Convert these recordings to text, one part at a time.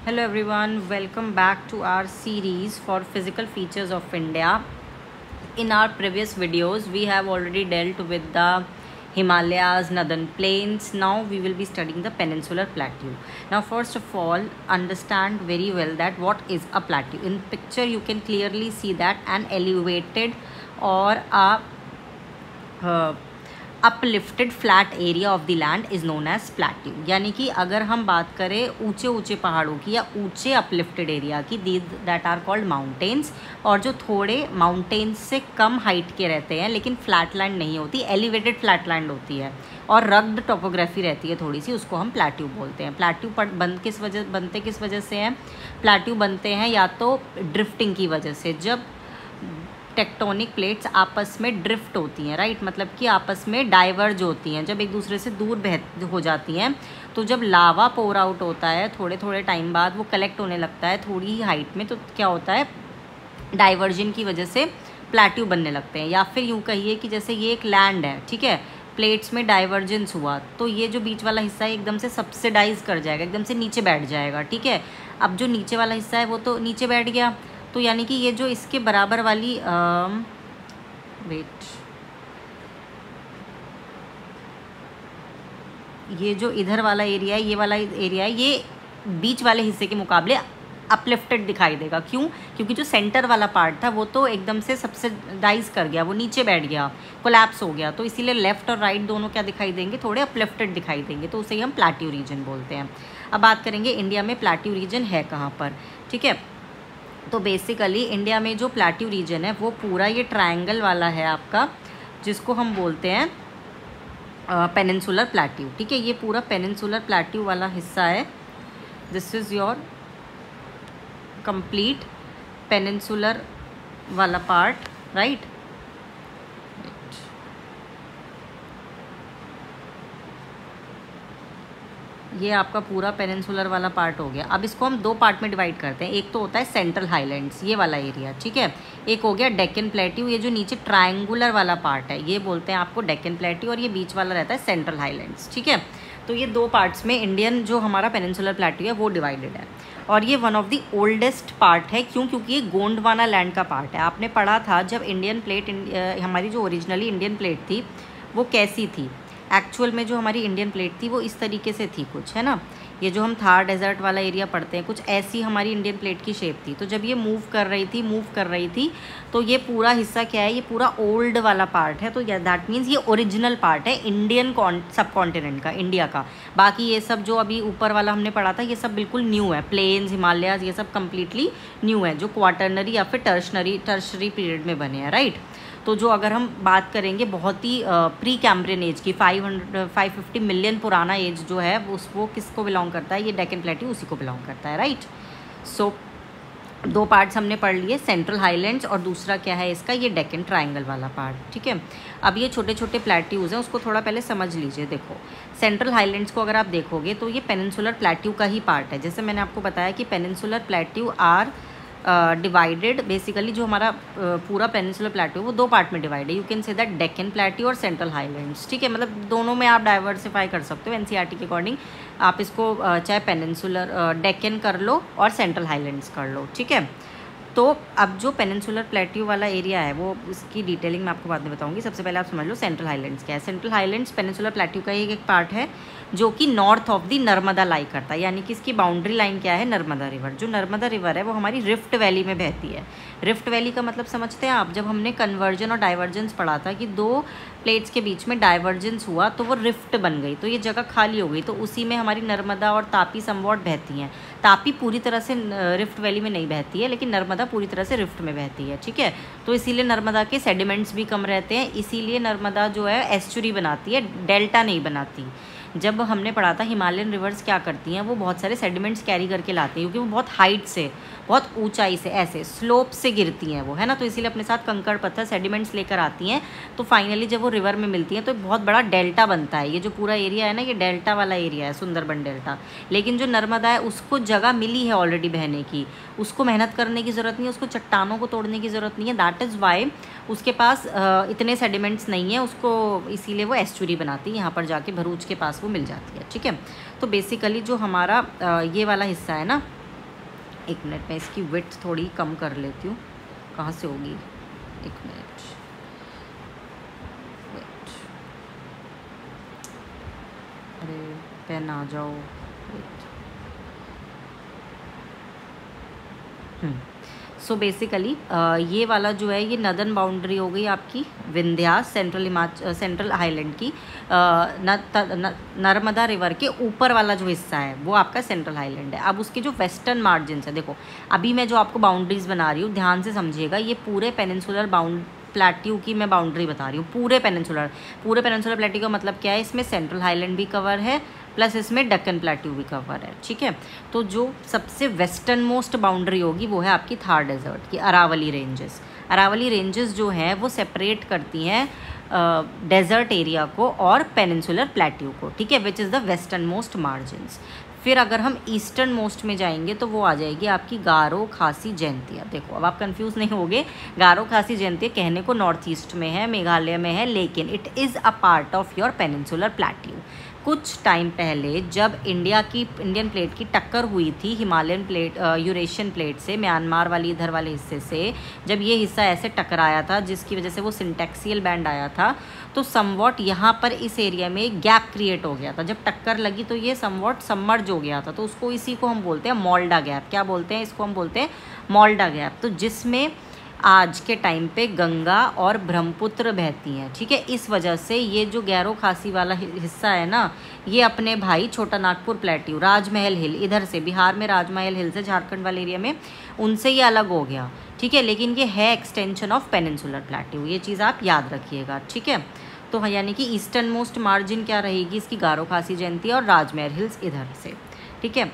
Hello everyone, welcome back to our series for physical features of India. In our previous videos, we have already dealt with the Himalayas, northern plains. Now we will be studying the peninsular plateau. Now first of all, understand very well that what is a plateau. In picture you can clearly see that an elevated or a uplifted flat area of the land is known as plateau. यानी कि अगर हम बात करें ऊंचे ऊंचे पहाड़ों की या ऊंचे अपलिफ्टेड एरिया की, दैट आर कॉल्ड माउंटेन्स, और जो थोड़े माउंटेन्स से कम हाइट के रहते हैं लेकिन फ्लैट लैंड नहीं होती, एलिवेटेड फ्लैट लैंड होती है और रग्ड टोपोग्राफी रहती है थोड़ी सी, उसको हम प्लेट्यू बोलते हैं। प्लेट्यू बनते किस वजह से हैं? प्लेट्यू बनते हैं या तो ड्रिफ्टिंग की वजह से, जब टेक्टोनिक प्लेट्स आपस में ड्रिफ्ट होती हैं, राइट, मतलब कि आपस में डाइवर्ज होती हैं, जब एक दूसरे से दूर हो जाती हैं, तो जब लावा पोर आउट होता है थोड़े थोड़े टाइम बाद वो कलेक्ट होने लगता है थोड़ी ही हाइट में, तो क्या होता है, डाइवर्जन की वजह से प्लेट्यू बनने लगते हैं। या फिर यूँ कहिए कि जैसे ये एक लैंड है, ठीक है, प्लेट्स में डाइवर्जेंस हुआ तो ये जो बीच वाला हिस्सा है एकदम से सब्सिडाइज कर जाएगा, एकदम से नीचे बैठ जाएगा, ठीक है। अब जो नीचे वाला हिस्सा है वो तो नीचे बैठ गया, तो यानी कि ये जो इसके बराबर वाली ये जो इधर वाला एरिया है, ये वाला एरिया है, ये बीच वाले हिस्से के मुकाबले अपलिफ्टेड दिखाई देगा। क्यों? क्योंकि जो सेंटर वाला पार्ट था वो तो एकदम से सब्सिडाइज कर गया, वो नीचे बैठ गया, कोलैप्स हो गया, तो इसीलिए लेफ्ट और राइट दोनों क्या दिखाई देंगे, थोड़े अपलिफ्टेड दिखाई देंगे, तो उसे ही हम प्लेट्यू रीजन बोलते हैं। अब बात करेंगे इंडिया में प्लेट्यू रीजन है कहाँ पर, ठीक है। तो बेसिकली इंडिया में जो प्लेट्यू रीजन है वो पूरा ये ट्रायंगल वाला है आपका, जिसको हम बोलते हैं पेनिनसुलर प्लेट्यू, ठीक है। ये पूरा पेनिनसुलर प्लेट्यू वाला हिस्सा है, this is your complete peninsular वाला पार्ट, राइट। ये आपका पूरा पेनिनसुलर वाला पार्ट हो गया। अब इसको हम दो पार्ट में डिवाइड करते हैं, एक तो होता है सेंट्रल हाईलैंड्स, ये वाला एरिया, ठीक है, एक हो गया डेक्कन प्लेट्यू, ये जो नीचे ट्रायंगुलर वाला पार्ट है ये बोलते हैं आपको डेक्कन प्लेट्यू, और ये बीच वाला रहता है सेंट्रल हाईलैंड्स, ठीक है। तो ये दो पार्ट्स में इंडियन जो हमारा पेनिनसुलर प्लेट्यू है वो डिवाइडेड है, और ये one of the oldest part है। क्यों? क्योंकि ये गोंडवाना लैंड का पार्ट है। आपने पढ़ा था जब इंडियन प्लेट हमारी जो ओरिजिनली इंडियन प्लेट थी वो कैसी थी, एक्चुअल में जो हमारी इंडियन प्लेट थी वो इस तरीके से थी कुछ, है ना। ये जो हम थार डेजर्ट वाला एरिया पढ़ते हैं, कुछ ऐसी हमारी इंडियन प्लेट की शेप थी। तो जब ये मूव कर रही थी तो ये पूरा हिस्सा क्या है, ये पूरा ओल्ड वाला पार्ट है, तो दैट मीन्स ये ओरिजिनल पार्ट है इंडियन सब कॉन्टिनेंट का, इंडिया का। बाकी ये सब जो अभी ऊपर वाला हमने पढ़ा था ये सब बिल्कुल न्यू है, प्लेन्स, हिमालयाज, ये सब कम्प्लीटली न्यू है, जो क्वार्टरनरी या फिर टर्शरी पीरियड में बने हैं, राइट। तो जो अगर हम बात करेंगे बहुत ही प्री कैम्ब्रियन एज की, 550 मिलियन पुराना एज जो है वो किसको बिलोंग करता है, ये डेक्कन प्लेट्यू उसी को बिलोंग करता है, राइट। सो दो पार्ट्स हमने पढ़ लिए, सेंट्रल हाईलैंड्स और दूसरा क्या है इसका, ये डेक्कन ट्रायंगल वाला पार्ट, ठीक है। अब ये छोटे छोटे प्लेट्यूज़ हैं, उसको थोड़ा पहले समझ लीजिए। देखो सेंट्रल हाईलैंड्स को अगर आप देखोगे तो ये पेनिनसुलर प्लेट्यू का ही पार्ट है। जैसे मैंने आपको बताया कि peninsular plateau are divided, basically जो हमारा पूरा पेनिनसुलर प्लेट्यू वो दो पार्ट में डिवाइड है। You can say that Deccan plateau और सेंट्रल हाईलैंड्स, ठीक है, मतलब दोनों में आप डाइवर्सिफाई कर सकते हो। एनसीईआरटी के अकॉर्डिंग आप इसको चाहे पेनिनसुलर डेक्कन कर लो और सेंट्रल हाईलैंड्स कर लो, ठीक है। तो अब जो पेनिनसुलर प्लेट्यू वाला एरिया है वो उसकी डिटेलिंग मैं आपको बाद में बताऊंगी। सबसे पहले आप समझ लो सेंट्रल हाईलैंड्स क्या है। सेंट्रल हाईलैंड्स पेनिनसुलर प्लेट्यू का एक पार्ट है जो कि नॉर्थ ऑफ दी नर्मदा लाई करता है, यानी कि इसकी बाउंड्री लाइन क्या है, नर्मदा रिवर। जो नर्मदा रिवर है वो हमारी रिफ्ट वैली में बहती है। रिफ्ट वैली का मतलब समझते हैं आप, जब हमने कन्वर्जन और डाइवर्जेंस पढ़ा था कि दो प्लेट्स के बीच में डाइवर्जेंस हुआ तो वो रिफ्ट बन गई, तो ये जगह खाली हो गई, तो उसी में हमारी नर्मदा और तापी समवॉट बहती हैं। तापी पूरी तरह से रिफ्ट वैली में नहीं बहती है, लेकिन नर्मदा पूरी तरह से रिफ्ट में बहती है, ठीक है। तो इसीलिए नर्मदा के सेडिमेंट्स भी कम रहते हैं, इसीलिए नर्मदा जो है एस्चुरी बनाती है, डेल्टा नहीं बनाती। जब हमने पढ़ा था हिमालयन रिवर्स क्या करती हैं, वो बहुत सारे सेडिमेंट्स कैरी करके लाती हैं, क्योंकि वो बहुत हाइट से, बहुत ऊंचाई से, ऐसे स्लोप से गिरती हैं वो, है ना। तो इसीलिए अपने साथ कंकड़ पत्थर सेडिमेंट्स लेकर आती हैं, तो फाइनली जब वो रिवर में मिलती हैं तो बहुत बड़ा डेल्टा बनता है। ये जो पूरा एरिया है ना, ये डेल्टा वाला एरिया है, सुंदरबन डेल्टा। लेकिन जो नर्मदा है उसको जगह मिली है ऑलरेडी बहने की, उसको मेहनत करने की ज़रूरत नहीं है, उसको चट्टानों को तोड़ने की ज़रूरत नहीं है, दैट इज़ वाई उसके पास इतने सेडिमेंट्स नहीं है उसको, इसीलिए वो एस्चुरी बनाती है, यहाँ पर जाके भरूच के पास वो मिल जाती है, ठीक है। तो बेसिकली जो हमारा ये वाला हिस्सा है ना, एक मिनट, मैं इसकी विड्थ थोड़ी कम कर लेती हूँ। कहाँ से होगी, एक मिनट, वेट, अरे पेन आ जाओ, वेट। सो बेसिकली ये वाला जो है ये नदर्न बाउंड्री हो गई आपकी विंध्यास सेंट्रल हाईलैंड की। नर्मदा रिवर के ऊपर वाला जो हिस्सा है वो आपका सेंट्रल हाईलैंड है। अब उसके जो वेस्टर्न मार्जिन्स है, देखो अभी मैं जो आपको बाउंड्रीज बना रही हूँ ध्यान से समझिएगा, ये पूरे पेनिनसुलर प्लेट्यू की मैं बाउंड्री बता रही हूँ। पूरे पेनिनसुलर प्लेट्यू का मतलब क्या है, इसमें सेंट्रल हाईलैंड भी कवर है प्लस इसमें डक्कन प्लेट्यू भी कवर है, ठीक है। तो जो सबसे वेस्टर्न मोस्ट बाउंड्री होगी वो है आपकी थार डेजर्ट की अरावली रेंजेस। अरावली रेंजेस जो हैं वो सेपरेट करती हैं डेजर्ट एरिया को और पेनिनसुलर प्लेट्यू को, ठीक है, which is the western most margins. फिर अगर हम ईस्टर्न मोस्ट में जाएंगे तो वो आ जाएगी आपकी गारो खासी जयंतिया। देखो अब आप कंफ्यूज नहीं होगे, गारो खासी जयंतिया कहने को नॉर्थ ईस्ट में है, मेघालय में है, लेकिन it is a part of your peninsular plateau. कुछ टाइम पहले जब इंडियन प्लेट की टक्कर हुई थी हिमालयन प्लेट यूरेशियन प्लेट से, म्यांमार वाली इधर वाले हिस्से से, जब ये हिस्सा ऐसे टकराया था जिसकी वजह से वो सिंटेक्सियल बैंड आया था, तो समवॉट यहाँ पर इस एरिया में गैप क्रिएट हो गया था। जब टक्कर लगी तो ये समवॉट सबमर्ज हो गया था, तो उसको इसी को हम बोलते हैं मोल्डा गैप। क्या बोलते हैं इसको, हम बोलते हैं मोल्डा गैप। तो जिसमें आज के टाइम पे गंगा और ब्रह्मपुत्र बहती हैं, ठीक है। इस वजह से ये जो गैरो खासी वाला हिस्सा है ना, ये अपने भाई छोटा नागपुर प्लेट्यू, राजमहल हिल, इधर से बिहार में राजमहल हिल से झारखंड वाले एरिया में, उनसे ये अलग हो गया, ठीक है। लेकिन ये है एक्सटेंशन ऑफ पेनिनसुलर प्लेट्यू, ये चीज़ आप याद रखिएगा, ठीक है। तो यानी कि ईस्टर्न मोस्ट मार्जिन क्या रहेगी इसकी, गारो खासी जयंती और राजमहल हिल्स इधर से, ठीक है।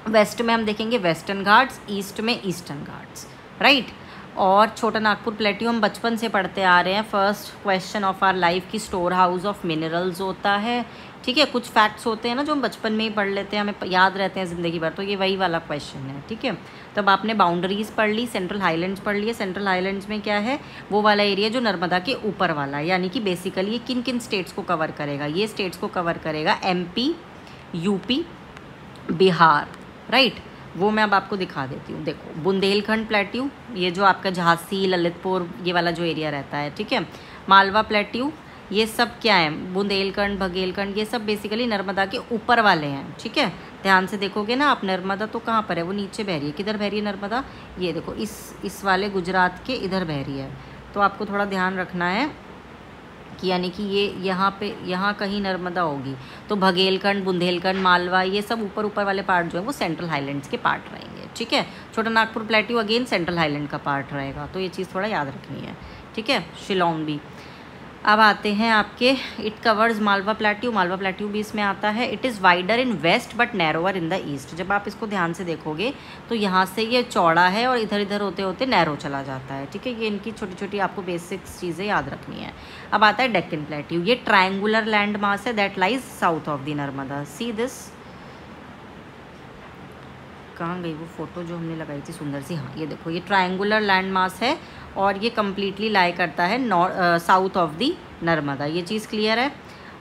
वेस्ट में हम देखेंगे वेस्टर्न घाट्स, ईस्ट में ईस्टर्न घाट्स, राइट। और छोटा नागपुर प्लेट्यू हम बचपन से पढ़ते आ रहे हैं, first question of our life की स्टोर हाउस ऑफ मिनरल्स होता है, ठीक है। कुछ फैक्ट्स होते हैं ना जो हम बचपन में ही पढ़ लेते हैं, हमें याद रहते हैं ज़िंदगी भर, तो ये वही वाला क्वेश्चन है, ठीक है। तब आपने बाउंड्रीज पढ़ ली, सेंट्रल हाईलैंड्स पढ़ लिए। सेंट्रल हाईलैंड्स में क्या है, वो वाला एरिया जो नर्मदा के ऊपर वाला है, यानी कि बेसिकली ये किन किन स्टेट्स को कवर करेगा, ये स्टेट्स को कवर करेगा MP, UP, बिहार, राइट। वो मैं अब आपको दिखा देती हूँ। देखो बुंदेलखंड प्लेट्यू, ये जो आपका झांसी ललितपुर ये वाला जो एरिया रहता है, ठीक है। मालवा प्लेट्यू, ये सब क्या है, बुंदेलखंड बघेलखंड, ये सब बेसिकली नर्मदा के ऊपर वाले हैं, ठीक है। ध्यान से देखोगे ना आप, नर्मदा तो कहाँ पर है, वो नीचे बह रही है। किधर बह रही है नर्मदा, ये देखो इस वाले गुजरात के इधर बह रही है। तो आपको थोड़ा ध्यान रखना है कि यानी कि ये यहाँ कहीं नर्मदा होगी। तो बघेलखंड, बुंदेलखंड, मालवा, ये सब ऊपर वाले पार्ट जो है वो सेंट्रल हाईलैंड्स के पार्ट रहेंगे, ठीक है। छोटा Nagpur plateau again central highland का पार्ट रहेगा, तो ये चीज़ थोड़ा याद रखनी है, ठीक है। शिलोंग भी। अब आते हैं आपके, इट कवर्स मालवा प्लेट्यू भी इसमें आता है। It is wider in west but narrower in the east. जब आप इसको ध्यान से देखोगे तो यहाँ से ये चौड़ा है और इधर इधर होते होते नैरो चला जाता है, ठीक है। ये इनकी छोटी छोटी आपको बेसिक्स चीज़ें याद रखनी है। अब आता है डेक्कन प्लेट्यू, ये ट्रायंगुलर लैंड मास है that lies south of the Narmada. See this, कहाँ गई वो फोटो जो हमने लगाई थी सुंदर सी, हाँ ये देखो, ये ट्रायंगुलर लैंड मास है और ये कम्प्लीटली लाई करता है साउथ ऑफ दी नर्मदा। ये चीज़ क्लियर है।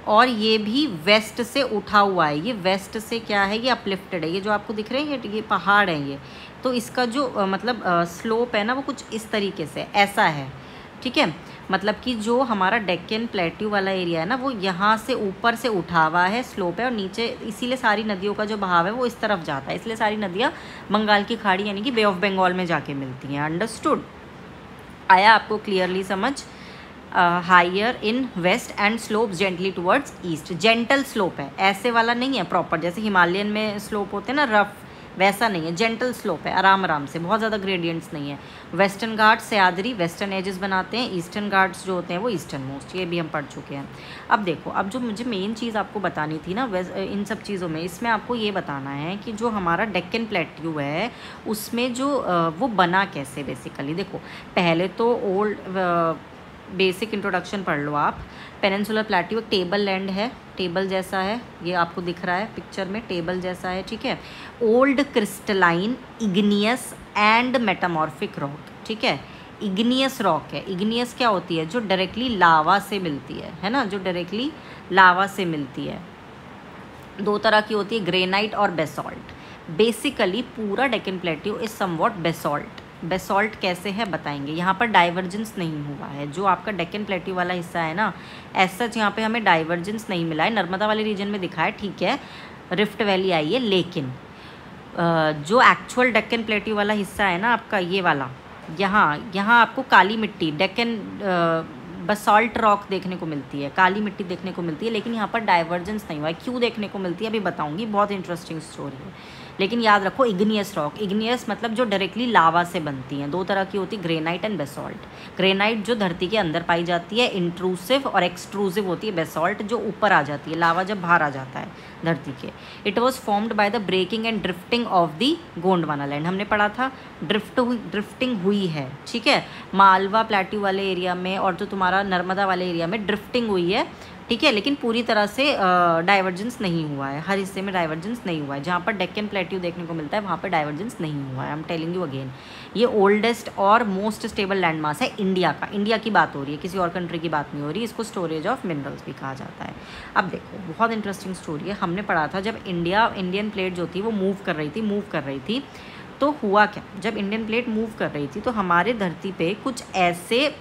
और ये भी वेस्ट से उठा हुआ है, ये वेस्ट से क्या है, ये अपलिफ्टेड है। ये जो आपको दिख रहे हैं ये पहाड़ है, ये तो इसका जो मतलब स्लोप है ना वो कुछ इस तरीके से ऐसा है, ठीक है। मतलब कि जो हमारा डेक्कन प्लेट्यू वाला एरिया है ना वो यहाँ से ऊपर से उठा हुआ है, स्लोप है, और नीचे इसीलिए सारी नदियों का जो बहाव है वो इस तरफ जाता है। इसलिए सारी नदियाँ बंगाल की खाड़ी यानी कि बे ऑफ बंगाल में जाके मिलती हैं। अंडरस्टूड, आया आपको क्लियरली समझ। Higher in west and slope gently towards east. Gentle slope है, ऐसे वाला नहीं है प्रॉपर, जैसे हिमालयन में स्लोप होते हैं ना रफ, वैसा नहीं है। जेंटल स्लोप है, आराम आराम से, बहुत ज़्यादा ग्रेडियंट्स नहीं है। Western Ghats Sahyadri western edges बनाते हैं, ईस्टर्न घाट्स जो होते हैं वो ईस्टर्न मोस्ट, ये भी हम पढ़ चुके हैं। अब देखो, अब जो मुझे मेन चीज़ आपको बतानी थी ना इन सब चीज़ों में, इसमें आपको ये बताना है कि जो हमारा डेक्कन प्लेट्यू है उसमें जो वो बना कैसे बेसिकली। देखो पहले तो ओल्ड बेसिक इंट्रोडक्शन पढ़ लो आप। पेनिनसुलर प्लेट्यू एक टेबल लैंड है, टेबल जैसा है, ये आपको दिख रहा है पिक्चर में, टेबल जैसा है, ठीक है। Old crystalline igneous and metamorphic rock, ठीक है। इग्नियस रॉक है, इग्नियस क्या होती है, जो डायरेक्टली लावा से मिलती है ना, जो डायरेक्टली लावा से मिलती है। दो तरह की होती है, ग्रेनाइट और बेसॉल्ट। बेसिकली पूरा Deccan plateau is somewhat basalt. Basalt कैसे है बताएंगे। यहाँ पर डाइवर्जेंस नहीं हुआ है, जो आपका डेक्कन प्लेट्यू वाला हिस्सा है ना, ऐसा यहाँ पे हमें डाइवर्जेंस नहीं मिला है। नर्मदा वाले रीजन में दिखा है, ठीक है, रिफ्ट वैली आई है, लेकिन जो एक्चुअल डेक्कन प्लेट्यू वाला हिस्सा है ना आपका, ये वाला, यहाँ आपको काली मिट्टी, डेक्कन बसॉल्ट रॉक देखने को मिलती है, काली मिट्टी देखने को मिलती है, लेकिन यहाँ पर डाइवर्जेंस नहीं हुआ है। क्यों देखने को मिलती है अभी बताऊंगी, बहुत इंटरेस्टिंग स्टोरी है। लेकिन याद रखो, इग्नियस रॉक, इग्नियस मतलब जो डायरेक्टली लावा से बनती हैं। दो तरह की होती है, ग्रेनाइट एंड बेसॉल्ट। ग्रेनाइट जो धरती के अंदर पाई जाती है, इंट्रूसिव, और एक्सट्रूसिव होती है बेसॉल्ट जो ऊपर आ जाती है, लावा जब बाहर आ जाता है धरती के। It was formed by the breaking and drifting of the Gondwana land. हमने पढ़ा था ड्रिफ्टिंग हुई है, ठीक है, मालवा प्लेट्यू वाले एरिया में और जो तुम्हारा नर्मदा वाले एरिया में ड्रिफ्टिंग हुई है, ठीक है, लेकिन पूरी तरह से डाइवर्जेंस नहीं हुआ है, हर हिस्से में डाइवर्जेंस नहीं हुआ है। जहाँ पर डेक्कन प्लेट्यू देखने को मिलता है वहाँ पर डाइवर्जेंस नहीं हुआ है। I am telling you again, ये ओल्डेस्ट और मोस्ट स्टेबल लैंड मास है इंडिया का। इंडिया की बात हो रही है, किसी और कंट्री की बात नहीं हो रही। इसको स्टोरेज ऑफ मिनरल्स भी कहा जाता है। अब देखो, बहुत इंटरेस्टिंग स्टोरी है। हमने पढ़ा था जब इंडियन प्लेट जो थी वो मूव कर रही थी, तो हुआ क्या, जब इंडियन प्लेट मूव कर रही थी तो हमारे धरती पे कुछ ऐसे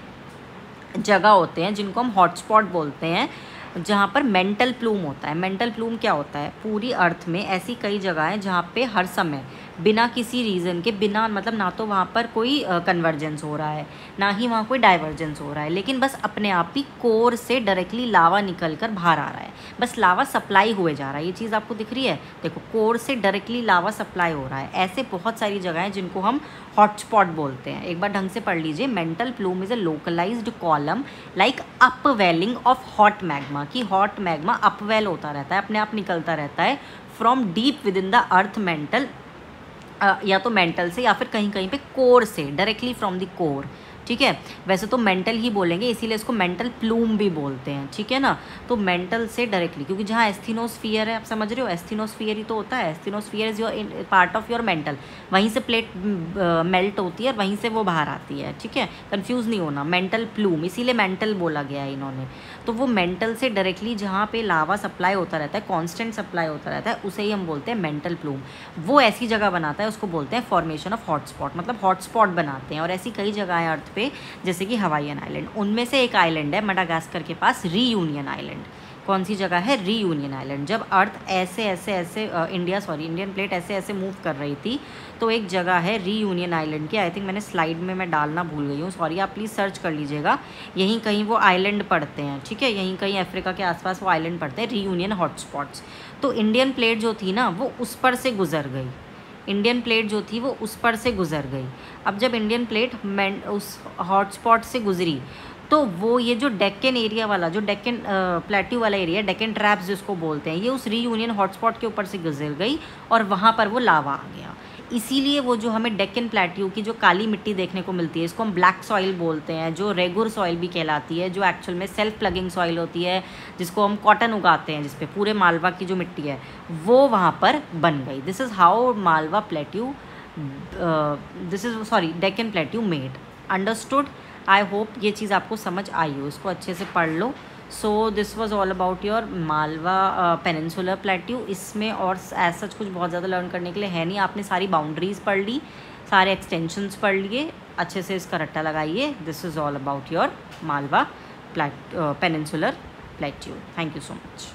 जगह होते हैं जिनको हम हॉटस्पॉट बोलते हैं, जहाँ पर मेंटल प्लूम होता है। मेंटल प्लूम क्या होता है, पूरी अर्थ में ऐसी कई जगह हैं जहाँ पे हर समय बिना किसी रीज़न के, बिना मतलब ना तो वहाँ पर कोई कन्वर्जेंस हो रहा है, ना ही वहाँ कोई डाइवर्जेंस हो रहा है, लेकिन बस अपने आप ही कोर से डायरेक्टली लावा निकल कर बाहर आ रहा है, बस लावा सप्लाई हुए जा रहा है। ये चीज़ आपको दिख रही है, देखो, कोर से डायरेक्टली लावा सप्लाई हो रहा है। ऐसे बहुत सारी जगह हैं जिनको हम हॉटस्पॉट बोलते हैं। एक बार ढंग से पढ़ लीजिए, mantle plume is a localized column like upwelling of hot magma, कि हॉट मैग्मा अपवेल होता रहता है, अपने आप निकलता रहता है from deep within the earth mantle, या तो मेंटल से या फिर कहीं कहीं पे कोर से, डायरेक्टली फ्रॉम द कोर, ठीक है। वैसे तो मेंटल ही बोलेंगे, इसीलिए इसको मेंटल प्लूम भी बोलते हैं, ठीक है ना। तो मेंटल से डायरेक्टली, क्योंकि जहाँ एस्थीनोस्फीयर है, आप समझ रहे हो, एस्थीनोस्फीयर ही तो होता है, asthenosphere is your part of your mantle, वहीं से प्लेट मेल्ट होती है और वहीं से वो बाहर आती है, ठीक है, कंफ्यूज नहीं होना। मेंटल प्लूम इसीलिए मेंटल बोला गया है इन्होंने। तो वो मेंटल से डायरेक्टली जहाँ पे लावा सप्लाई होता रहता है, कॉन्स्टेंट सप्लाई होता रहता है, उसे ही हम बोलते हैं मेंटल प्लूम। वो ऐसी जगह बनाता है, उसको बोलते हैं फॉर्मेशन ऑफ हॉटस्पॉट, मतलब हॉटस्पॉट बनाते हैं। और ऐसी कई जगह हैं अर्थ पे, जैसे कि हवाईयन आइलैंड, उनमें से एक आइलैंड है मडागास्कर के पास, रीयूनियन आइलैंड। कौन सी जगह है, रीयूनियन आइलैंड। जब अर्थ इंडियन प्लेट ऐसे मूव कर रही थी, तो एक जगह है रीयूनियन आइलैंड की, आई थिंक मैंने स्लाइड में मैं डालना भूल गई हूँ, सॉरी, आप प्लीज़ सर्च कर लीजिएगा। यहीं कहीं वो आइलैंड पड़ते हैं, ठीक है, यहीं कहीं अफ्रीका के आसपास वो आइलैंड पड़ते हैं, रीयूनियन हॉटस्पॉट्स। तो इंडियन प्लेट जो थी ना, वो उस पर से गुजर गई, इंडियन प्लेट जो थी वो उस पर से गुजर गई। अब जब इंडियन प्लेट उस हॉटस्पॉट से गुजरी, तो वो ये जो डेक्कन एरिया वाला, जो डेक्कन प्लेट्यू वाला एरिया, डेक्कन ट्रैप्स जिसको बोलते हैं, ये उस रीयूनियन हॉटस्पॉट के ऊपर से गुजर गई और वहाँ पर वो लावा आ गया। इसीलिए वो जो हमें डेक्कन प्लेट्यू की जो काली मिट्टी देखने को मिलती है, इसको हम ब्लैक सॉइल बोलते हैं, जो रेगुर सॉइल भी कहलाती है, जो एक्चुअल में सेल्फ प्लगिंग सॉइल होती है, जिसको हम कॉटन उगाते हैं, जिसपे पूरे मालवा की जो मिट्टी है वो वहाँ पर बन गई। This is how Malwa plateau, Deccan plateau made. Understood? I hope ये चीज़ आपको समझ आई हो, इसको अच्छे से पढ़ लो। So this was all about your Malwa peninsular plateau. इसमें और एज सच कुछ बहुत ज़्यादा लर्न करने के लिए है नहीं, आपने सारी बाउंड्रीज पढ़ ली, सारे एक्सटेंशंस पढ़ लिए, अच्छे से इसका रट्टा लगाइए। This is all about your Malwa peninsular plateau. Thank you so much.